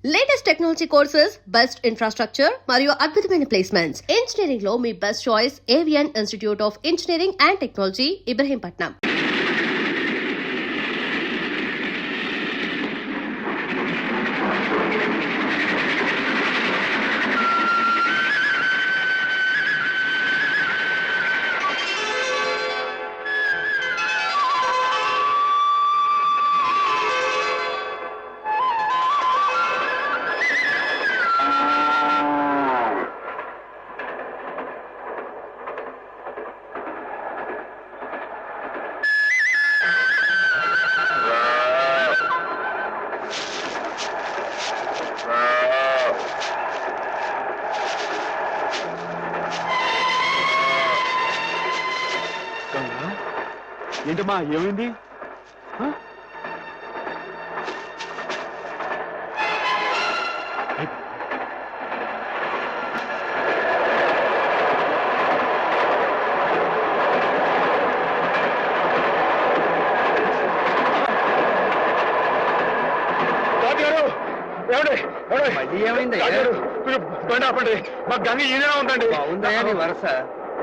Latest technology courses, best infrastructure మరియు అద్భుతమైన placements. Engineering లో మీ best choice Avian institute of engineering and technology, Ibrahimpatnam. ఏంటమ్మా ఏమైంది? ఏమైంది? బండి ఆపండి, మా గంగ ఈయన ఉందండి. ఉందయ్యా నీ వరస.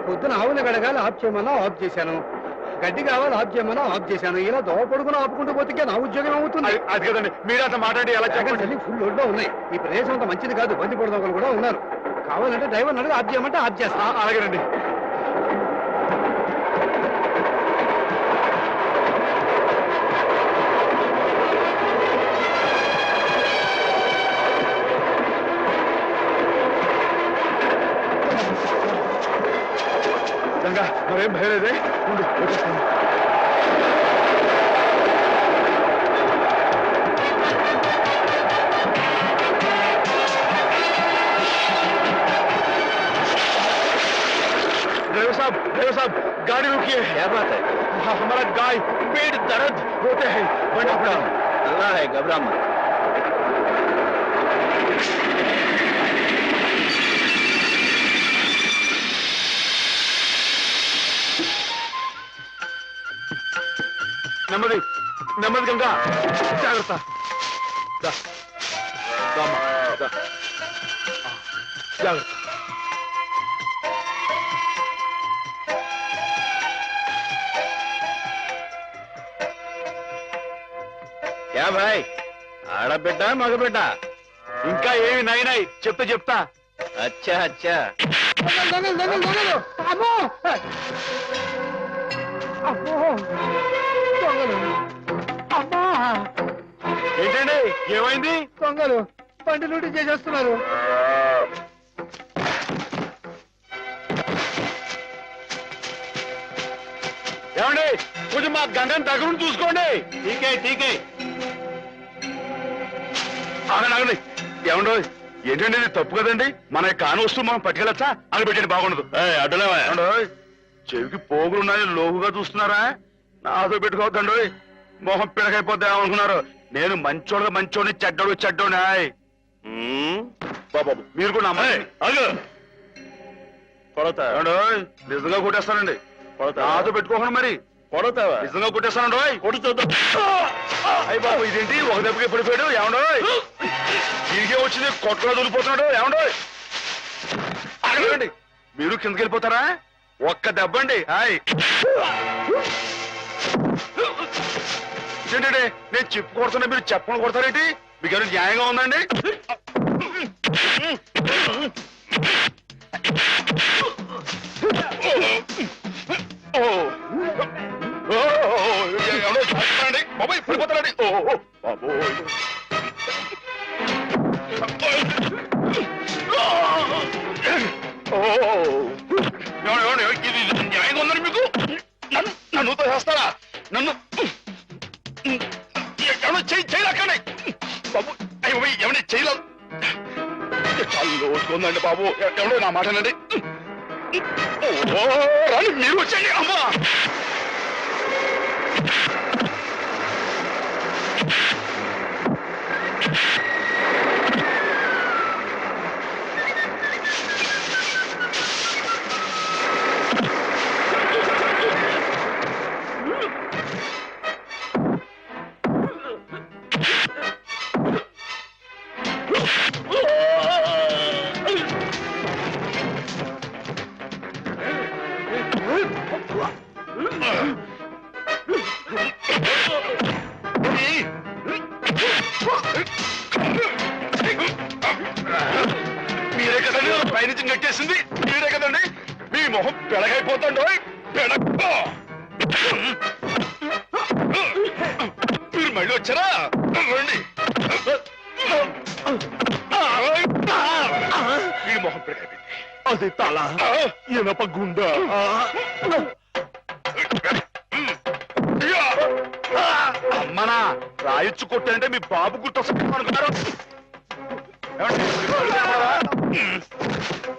పొద్దున ఆవులు గడగాలి, ఆఫ్ చేయమన్నా ఆఫ్ చేశాను. గడ్డి కావాలి, ఆఫ్ చేయమన్నా ఆఫ్ చేశాను. ఇలా దోవ పడుకుని ఆపుకుంటూ పోతే నా ఉద్యోగం అవుతుంది. అది కదండి, మీరు అంత మాట్లాడి ఎలా చెప్పండి. ఫుల్ లోడ్లో ఉన్నాయి. ఈ ప్రదేశం అంత మంచిది కాదు. బంది పొడదొకలు కూడా ఉన్నారు. కావాలంటే డ్రైవర్ అడిగి ఆఫ్ చేయమంటే ఆఫ్ చేస్తా. అలాగేనండి. గంగా మరేం భయలేదే, ఉండు వచ్చేస్తాను. ड्राइवर साहब गाड़ी रुकिए। क्या बात है? हमारा गाय पेट दर्द होते हैं। अल्लाह है, घबरा मत. నెమ్మది నెమ్మది గంగా, జాగ్రత్త. జాగ్రత్త. क्या भाई? ఆడబిడ్డ మగబిడ్డ? ఇంకా ఏమి నాయనాయి చెప్తా. అచ్చా అచ్చా. ఏంటండి ఏమైంది? దొంగలు బండి లూటీ చేసేస్తున్నారు. ఏమండి కొంచెం మా గంగని దగ్గర చూసుకోండి. ఠీకే ఠీకే. ఆగండి. ఏమండో ఏంటండి ఇది తప్పు కదండి. మన కాని వస్తువు మనం పట్టుకెళ్ళచ్చా అని పెట్టండి, బాగుండదు. అడ్డులేవా? చెవికి పోగులున్నాయి, లోహుగా చూస్తున్నారా? నాతో పెట్టుకోవద్దండి, మొహం పిడకైపోద్దా అనుకున్నారు. నేను మంచోడిని చెడ్డోని. బాబు మీరు కూడా కొడతా నిజంగా కొట్టేస్తానండి. నాతో పెట్టుకోకుండా మరి కొడతావా? నిజంగా కొట్టేస్తానండి. కొడు చూద్దాం. అయ్యి బాబు ఇదేంటి ఒక దెబ్బకి పడిపోయాడు? ఏమండో తిరిగే వచ్చింది కొట్టుగా దొరికిపోతున్నాడు. ఏమండో అడగండి, మీరు కిందకి వెళ్ళిపోతారా? ఒక్క దెబ్బండి. హాయ్ ఏంటంటే నేను చెప్పు కొడుతున్నా, మీరు చెప్పని కొడతారేంటి? మీకు ఏమైనా న్యాయంగా ఉందండి? బాబాయ్ పడిపోతారండి. ఇది న్యాయంగా ఉందని మీకు? నన్ను చేస్తారా? నన్ను ఎవరో చేయలేకండి బాబు. అయ్యో ఎవరి చేయలేదు. చాలా రోజుకుందండి బాబు. ఎవడో నా మాటనండి. రాని మీరు వచ్చండి. అమ్మా మీరే కదండి పైనుంచి నెట్టేసింది, మీరే కదండి. మీ మొహం పెడగైపోతాండో పెడకో. మీరు మళ్ళీ వచ్చారా? రండి. మీ మొహం పెడగైపోయింది. అది తల, ఇనప గుండె. అమ్మనా రాయొచ్చు కొట్టారంటే మీ బాబు గుర్తొస్తుంది అనుకున్నారు.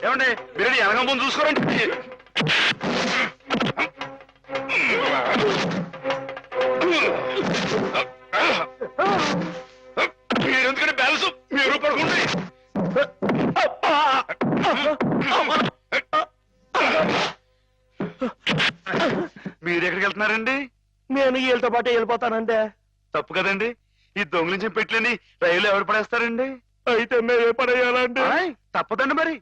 ఏమండి మీరు వెనక ముందు చూసుకోరండి. మీరెందుకంటే బ్యాలెన్స్ మీరు పడుకోండి. మీరు ఎక్కడికి వెళ్తున్నారండి? నేను వీళ్ళతో పాటు వెళ్ళిపోతానంటే. తప్పు కదండి, ఈ దొంగిలించిన పెట్టలేని రైలు ఎవరు పడేస్తారండి? అయితే మేమే పడేయాలండి. తప్పదండి మరి.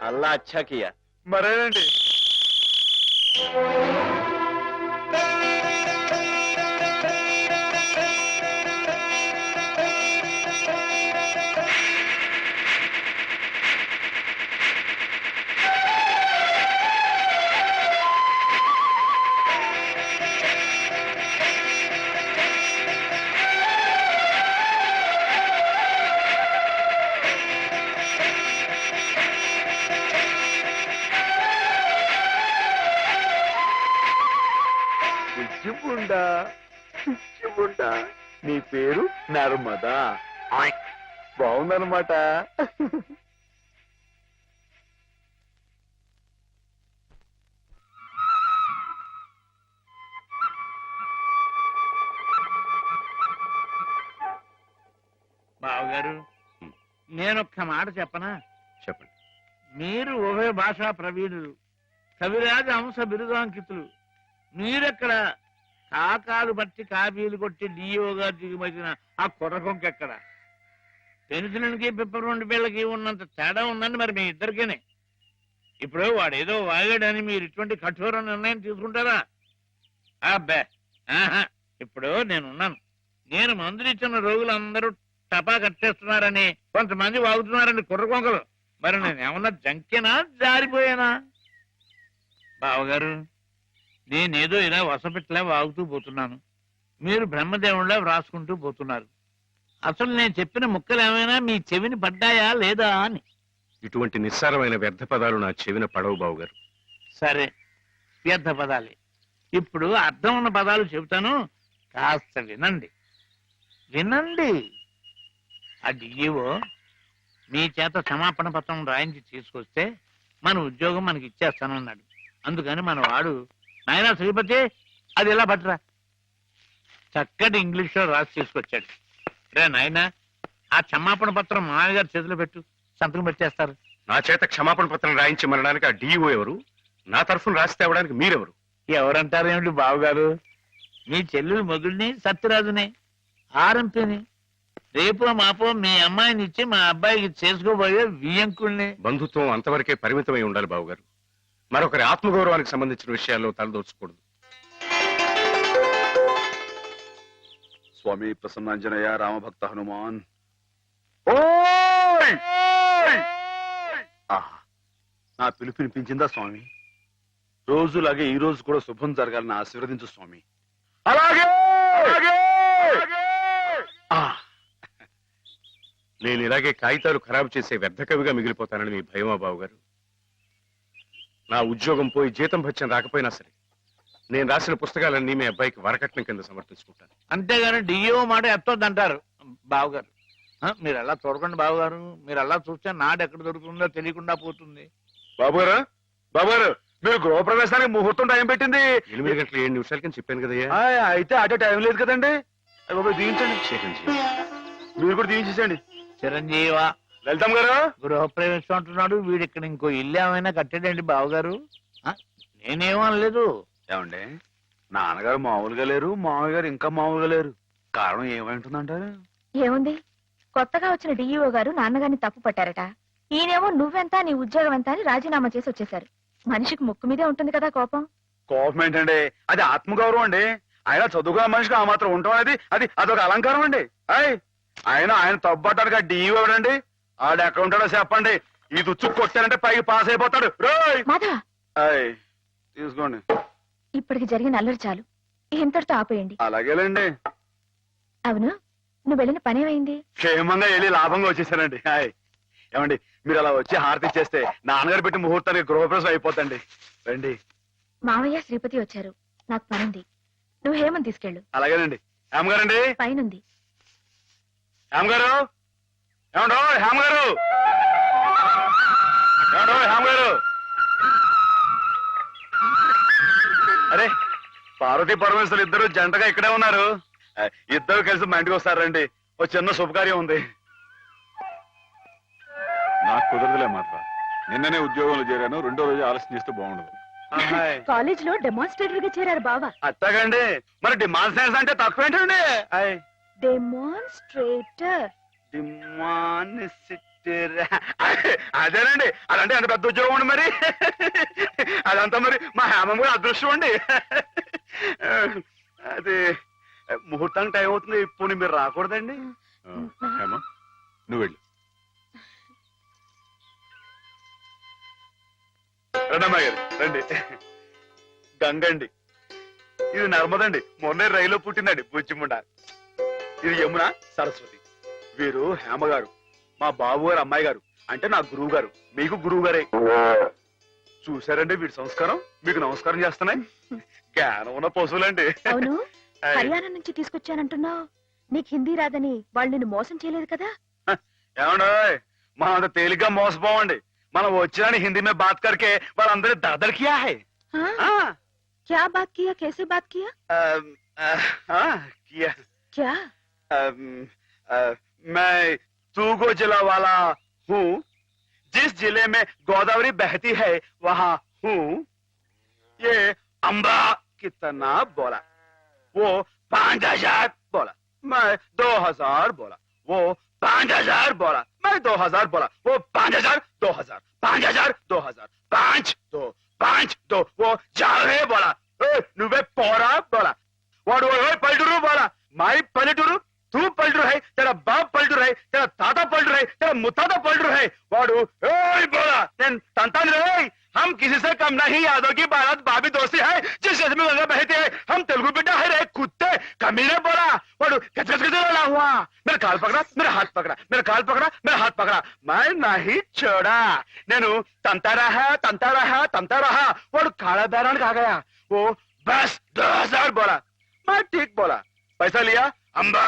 అల్లా అచ్చా కియా. మరేనండి. పిచ్చిముండా, నీ పేరు నర్మదా. బాగుందన్నమాట. బావగారు, నేనొక్క మాట చెప్పనా? చెప్పండి. మీరు ఉభయ భాషా ప్రవీణులు, కవిరాజ అంశ బిరుదాంకితులు. మీరెక్కడ కాకాలు బట్టి కాపీలు కొట్టి డిఓగా దిగుమతిన ఆ కుర్రకొంకెక్కడ? పెన్సిల్కి పిప్పర్ పిల్లకి ఉన్నంత తేడా ఉందండి మరి మీ ఇద్దరికేనే. ఇప్పుడు వాడేదో వాగాడని మీరు ఇటువంటి కఠోర నిర్ణయం తీసుకుంటారా? అబ్బే, ఆహా. ఇప్పుడు నేనున్నాను. నేను మందులు ఇచ్చిన రోగులందరూ టపా కట్టేస్తున్నారని కొంతమంది వాగుతున్నారండి కుర్రకొంకలు. మరి నేను ఏమన్నా జంకేనా, జారిపోయానా? బావగారు, నేనేదో ఇలా వసపెట్టలే వాగుతూ పోతున్నాను, మీరు బ్రహ్మదేవుళ్ళ వ్రాసుకుంటూ పోతున్నారు. అసలు నేను చెప్పిన ముక్కలు ఏమైనా మీ చెవిని పడ్డాయా లేదా అని. ఇటువంటి నిస్సారమైన వ్యర్థ పదాలు నా చెవిన పడవు బావుగారు. సరే, వ్యర్థ పదాలే. ఇప్పుడు అర్థం ఉన్న పదాలు చెబుతాను, కాస్త వినండి. వినండి. ఆ డిఈఓ మీ చేత క్షమాపణ పత్రం రాయించి తీసుకొస్తే మన ఉద్యోగం మనకి ఇచ్చేస్తానన్నాడు. అందుకని మన వాడు, నాయనా శ్రీపతి అది ఎలా పట్టరా, చక్కటి ఇంగ్లీష్లో రాసి తీసుకొచ్చాడు. రే నాయనా, ఆ క్షమాపణ పత్రం మామయ్య గారి చేతిలో పెట్టు, సంతకం పెట్టేస్తారు. నా చేత క్షమాపణ పత్రం రాయించి మనడానికి ఆ డిఓ ఎవరు? నా తరఫున రాసి తేవడానికి మీరెవరు? ఎవరంటారు ఏమిటి బావగారు? మీ చెల్లెలు మొగుడిని, సత్యరాజుని, ఆర్ఎంపీని. రేపు మాపో మీ అమ్మాయిని ఇచ్చి మా అబ్బాయికి చేసుకోబోయే వియంకుల్ని. బంధుత్వం అంతవరకే పరిమితమై ఉండాలి బావుగారు. మరొకరి ఆత్మగౌరవానికి సంబంధించిన విషయాల్లో తలదోచకూడదు. స్వామి ప్రసన్నాంజనేయ రామభక్త హనుమాన్. నా పిలుపు వినిపించిందా స్వామి? రోజులాగే ఈ రోజు కూడా శుభం జరగాలని ఆశీర్వదించు స్వామి. అలాగే. నేను ఇలాగే కాగితాలు ఖరాబు చేసే వ్యర్థ కవిగా మిగిలిపోతానని మీ భయమా బావుగారు? నా ఉద్యోగం పోయి జీతం భత్యం రాకపోయినా సరే నేను రాసిన పుస్తకాలన్నీ మీ అబ్బాయికి వరకట్నం కింద సమర్పించుకుంటాను. అంతేగాని డిఓ మాట ఎత్తొద్దంటారు బావగారు. మీరు అలా చూడకండి బావగారు, మీరు అలా చూస్తే నాడు ఎక్కడ దొరుకుతుందో తెలియకుండా పోతుంది. బాబుగారు, బాబుగారు, మీరు గృహప్రవేశానికి ముహూర్తం టైం పెట్టింది 8 గంటల 7 నిమిషాల కింద చెప్పాను కదయ్యా. అయితే అటే టైం లేదు కదండి. దీవించండి, చిరంజీవి. మీరు కూడా దీవించండి. చిరంజీవ వెళ్తాం గారు. గృహప్రవేశం అంటున్నాడు వీడు. ఇక్కడ ఇంకో ఇల్లు ఏమైనా కట్టాడండి బావగారు? నేనేమనలేదు. ఏమండి, నాన్నగారు మామూలుగా లేరు, మామయ్య గారు ఇంకా మామూలుగా లేరు. కారణం ఏమైంటుందంటారు? ఏముంది, కొత్తగా వచ్చిన డిఈఓ గారు నాన్నగారిని తప్పు పట్టారట. ఈయనేమో నువ్వెంత నీ ఉద్యోగం ఎంత అని రాజీనామా చేసి వచ్చేశారు. మనిషికి ముక్కు మీదే ఉంటుంది కదా కోపం. కోపం ఏంటండి, అది ఆత్మగౌరవం అండి. ఆయన చదువుకున్న మనిషికి ఆ మాత్రం ఉండటం అనేది అదొక అలంకారం అండి. ఆయన తప్పడానికి ఆ డిఈఓ ఎవడండి? ఆడు ఎక్కడ ఉంటాడో చెప్పండి. ఈ దుచ్చు కొట్టారంటే పైకి పాస్ అయిపోతాడు. రోయ్ మాధవ, తీసుకోండి. ఇప్పటికి జరిగిన అల్లరి చాలు, ఇంతటితో ఆపేయండి. అలాగేలేండి. అవును, నువ్వు వెళ్ళిన పనేమైంది? క్షేమంగా వెళ్ళి లాభంగా వచ్చేసానండి. ఏమండి, మీరు అలా వచ్చి హారతి ఇచ్చేస్తే నాన్నగారు పెట్టి ముహూర్తానికి గృహప్రవేశం అయిపోతండి. రండి. మావయ్య శ్రీపతి వచ్చారు, నాకు పనుంది. నువ్వు హేమని తీసుకెళ్ళు. అలాగేనండి. హేమగారండి, పైనుంది. హేమగారు, ఏమండో హేమగారు, ఏమండో హేమగారు. అరే, పార్వతీ పరమేశ్వరులు ఇద్దరు జంటగా ఇక్కడే ఉన్నారు. ఇద్దరు కలిసి మా ఇంటికి వస్తారండి. ఓ చిన్న శుభకార్యం ఉంది. నాకు కుదరదులే మాత్రం. నిన్ననే ఉద్యోగంలో చేరాను. 2వ రోజు ఆలస్యం చేస్తే బాగుండదు. కాలేజ్ లో డెమాన్స్ట్రేటర్ గా చేరారు బావా. అట్టగండి. మరి డిమాన్స్ట్రేషన్ అంటే తక్కువ ఏంటండి? డెమాన్స్ట్రేటర్. అదేనండి, అదంటే అంత పెద్ద ఉద్యోగం అండి. మరి అదంతా మరి మా హేమం కూడా అదృష్టం అండి. అది ముహూర్తానికి టైం అవుతుంది. ఇప్పుడు మీరు రాకూడదండి. హేమ, నువ్వు వెళ్ళు. రండమ్మా గారు, రండి. గంగండి, ఇది నర్మదండి. మొన్నే రైల్లో పుట్టిందండి బుజ్జిముండ. ఇది యమున, సరస్వతి. వీరు హేమగారు, మా బాబు గారు అమ్మాయి గారు. అంటే నా గురువు గారు, మీకు గురువు గారే. చూసారండి వీడి సంస్కారం. మీకు నమస్కారం చేస్తున్నాయి. జ్ఞానం ఉన్న పశువులండి. అవును, హర్యానా నుంచి తీసుకొచ్చానంటున్నావు. నీకు హిందీ రాదని వాళ్ళు నిన్ను మోసం చేయలేదు కదా? ఏమండో, మనం అంత తేలిగ్గా మోసపోవండి. మనం వచ్చిన హిందీ में बात करके వాళ్ళందరూ दरदर किया है. क्या बात किया? कैसे बात किया? किया क्या? मैं तूगो जिला वाला हूँ. जिस जिले में गोदावरी बहती है वहाँ हूँ. ये अम्बा कितना बोला, वो 5000 बोला, मैं 2000 बोला. वो 5000 बोला, मैं 2000 बोला. वो 5000 2000 5000 2000 5 2 5 2. वो जावे बोला. నువ్వే పోరా బోలా. వాడు పల్లెటూరు బోలా. మై పల్లెటూరు, తూ పల్లెటూరు హై, తెరా బాప్ పల్లెటూరు హై, తెరా తాత పల్లెటూరు హై, తెరా ముత్తాత పల్లెటూరు హై. వాడు బోలా. నేను తంతాను రే. हम किसी से कम नहीं. यादव की बारात भाभी दोस्ती है. जिस जैसे में गंगा बहती है. हम तेलुगु बिड्डा है रे कुत्ते. कमीने बोला. वाडू गजगज गजला हुआ. मेरा काल पकड़ा, मेरा हाथ पकड़ा, मेरा काल पकड़ा, मेरा हाथ पकड़ा. मैं नहीं छोड़ा. నేను తంతా रहा. वाडू काला बैरान आ गया. वो बस 2000 बोला. मैं ठीक बोला. पैसा लिया. अम्बा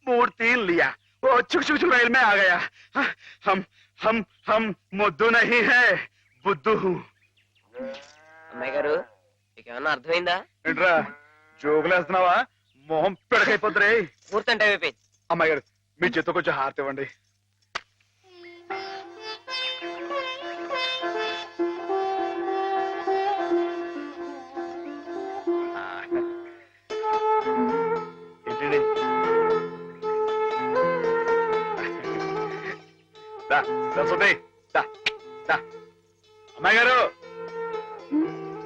मूर्ति लिया. वो चुक चुक चुक रेल में आ गया. हम मुद्दू नहीं है, బుద్ధు. అమ్మాయి గారు, మీకేమన్నా అర్థమైందా? ఏంట్రా జోకులేస్తున్నావా? మొహం పిడకైపోతురే. పూర్తంటే అయిపోయింది. అమ్మాయి గారు, మీ చేతితో కొంచెం హారతి ఇవ్వండి. ఏంటండి? సరస్వతి, అమ్మాయి గారు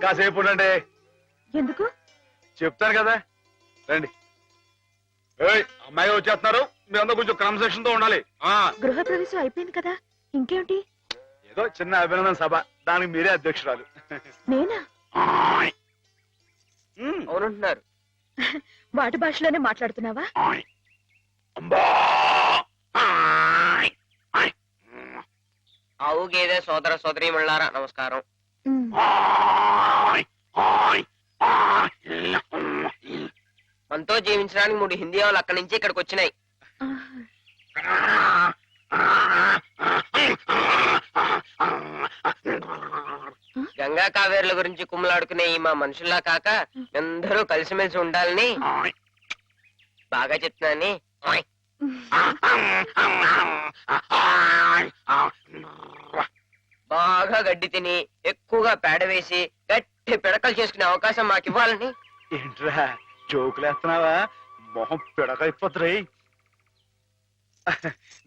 కాసేపు ఉండండి. ఎందుకు? చెప్తాను కదా, రండి. అమ్మాయి గారు వచ్చేస్తున్నారు. మీరందరూ కొంచెం క్రమశిక్షణతో ఉండాలి. గృహప్రవేశం అయిపోయింది కదా, ఇంకేమిటి? ఏదో చిన్న అభినందన సభ, దానికి మీరే అధ్యక్షురాలు. నేనా? అవునంటున్నారు. వాటి భాషలోనే మాట్లాడుతున్నావా? ఆవు గేదె సోదర సోదరీమణులారా నమస్కారం. మనతో జీవించడానికి 3 హిందీ వాళ్ళు అక్కడి నుంచి ఇక్కడికి వచ్చినాయి. గంగా కావేరుల గురించి కుమ్మలాడుకునే ఈ మా మనుషుల్లా కాక అందరూ కలిసిమెలిసి ఉండాలని బాగా చెప్తున్నాని. బాగా గడ్డి తిని ఎక్కువగా పేడ వేసి గట్టి పిడకలు చేసుకునే అవకాశం మాకు ఇవ్వాలని. ఏంట్రా జోకులేస్తున్నావా? మొహం పిడకైపోతురే.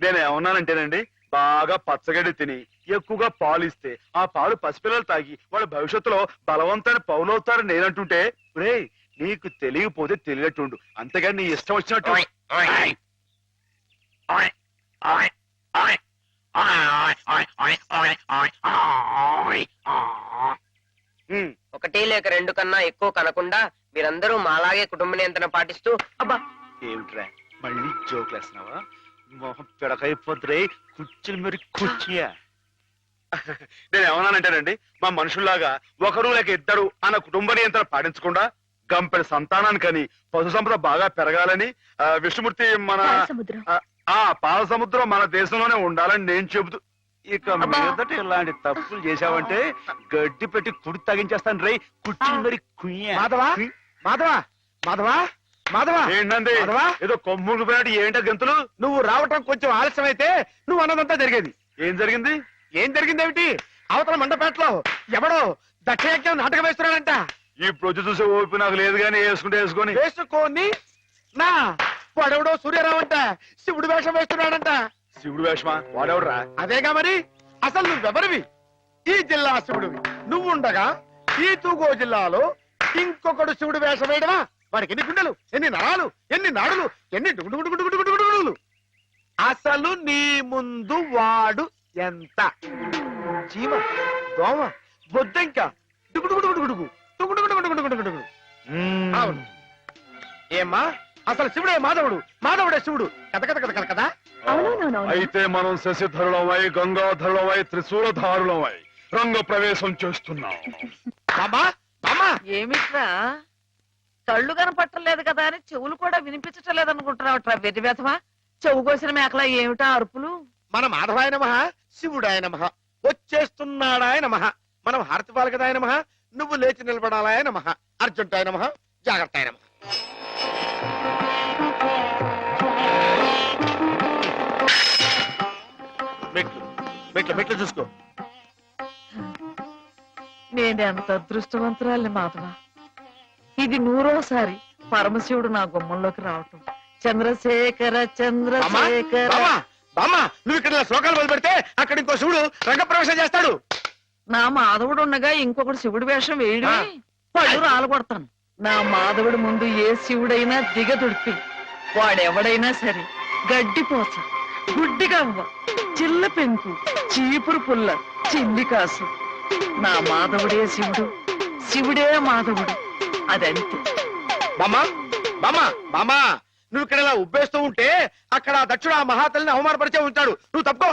నేను ఏమన్నానంటేనండి, బాగా పచ్చగడ్డి తిని ఎక్కువగా పాలు ఇస్తే ఆ పాలు పసిపిల్లలు తాగి వాళ్ళ భవిష్యత్తులో బలవంతమైన పౌలవుతారు నేనంటుంటే, రే నీకు తెలియకపోతే తెలియనట్టుండు, అంతేగాని నీ ఇష్టం వచ్చినట్టు. ఒకటి లేక రెండు కన్నా ఎక్కువ కనకుండా మీరందరూ మాలాగే కుటుంబ నియంత్రణ పాటిస్తూ అబ్బా ఏమిట్రా మళ్ళీ జోకులు వేస్తున్నావా? మొహం పిడకైపోతురే, కుర్చీలు మరి కుర్చీయా. నేను ఏమన్నానంటేనండి, మా మనుషుల్లాగా ఒకరు లేక ఇద్దరు అన్న కుటుంబ నియంత్రణ పాటించకుండా గంపెడి సంతానానికని పశు సంపద బాగా పెరగాలని విష్ణుమూర్తి మన సముద్రం పాల సముద్రం మన దేశంలోనే ఉండాలని నేను చెబుతూ, ఇక మీదట ఇలాంటి తప్పులు చేశావంటే గడ్డి పెట్టి కుడి తగించేస్తాను రే, కుర్చీలు మరి కుయ్యా. మాధవా మాధవా మాధవా మాధవా ఏంటండి మాధవా, ఏదో కొమ్ముడు పోయినట్టు ఏంటో గంతులు? నువ్వు రావటం కొంచెం ఆలస్యం అయితే నువ్వు అన్నదంతా జరిగేది. ఏం జరిగింది? ఏం జరిగిందేమిటి? అవతల మండపేటలో ఎవడో దక్షయజ్ఞం నాటకం వేస్తున్నాడంట. ఈ ప్రొద్దు చూసే ఓపి నాకు లేదు కానీ వేసుకుంటే వేసుకొని. వేసుకోని నా వాడెవడో సూర్యరావు అంట శివుడు వేషం వేస్తున్నాడంట. శివుడు వేషమా? వాడెవడరా? అదేగా మరి, అసలు నువ్వెవరివి? ఈ జిల్లా శివుడివి నువ్వుండగా ఈ తూగో జిల్లాలో ఇంకొకడు శివుడు వేషం వేయడమా? వాడికి ఎన్ని గుండెలు, ఎన్ని నరాలు, ఎన్ని నాడులు, ఎన్ని డుగుడుగుడుగుడుగుడుగుడుగుడుగులు. అసలు నీ ముందు వాడు ఎంత? జీవ, దోమ, బొద్దెంక, డుగుడుగుడుగుడుగుడుగు డుగుడుగుడుగుడుగుడుగుడుగు. అవును. ఏమ్మా, అసలు శివుడే మాధవుడు, మాధవుడే శివుడు. కథ కథ కథ కథ కదా. అవునవునవును. అయితే మనం శశిధరులమై గంగాధరులమై త్రిశూలధారులమై రంగ ప్రవేశం చేస్తున్నాం. బామ్మా బామ్మా, ఏమిట్రా కళ్ళు కనపట్టలేదు కదా అని చెవులు కూడా వినిపించటలేదు అనుకుంటున్నావుట్రా వెర్రి వ్యధమా? చెవు కోసిన మేకలా ఏమిటా అరుపులు? మన మాధవాయ నమః, శివుడాయ నమః, వచ్చేస్తున్నాడాయ నమః, మనం హారతి పాలకదాయ నమః, నువ్వు లేచి నిలబడాలాయ నమః, అర్జుంటాయ నమః, జాగ్రత్తాయ నమః. మెట్లు మెట్లు మెట్లు చూసుకో. నేనెంత అదృష్టవంతురాలి మాధవ. ఇది 100వ పరమశివుడు నా గుమ్మంలోకి రావటం. చంద్రశేఖర చంద్రశేఖర. బామ్మా బామ్మా, నువ్వు ఇక్కడ శ్లోకాలు మొదలు పెడితే అక్కడ ఇంకో శివుడు రంగప్రవేశం చేస్తాడు. నా మాధవుడు ఉండగా ఇంకొకటి శివుడి వేషం వేయడమే పళ్ళు రాలగొడతాను. నా మాధవుడి ముందు ఏ శివుడైనా దిగదుడిపి వాడెవడైనా సరే గడ్డిపోస, గుడ్డిగవ్వ, చిల్ల పెంకు, చీపురు పుల్ల, చిల్లి కాసు. నా మాధవుడే శివుడు, శివుడే మాధవుడు. అదంతే. బామ్మా బామ్మా బామ్మా, నువ్వు ఇక్కడ ఇలా ఉబ్బేస్తూ ఉంటే అక్కడ దక్షుడు ఆ మహాతల్లిని అవమానపరిచే ఉంటాడు. నువ్వు తప్పుకో.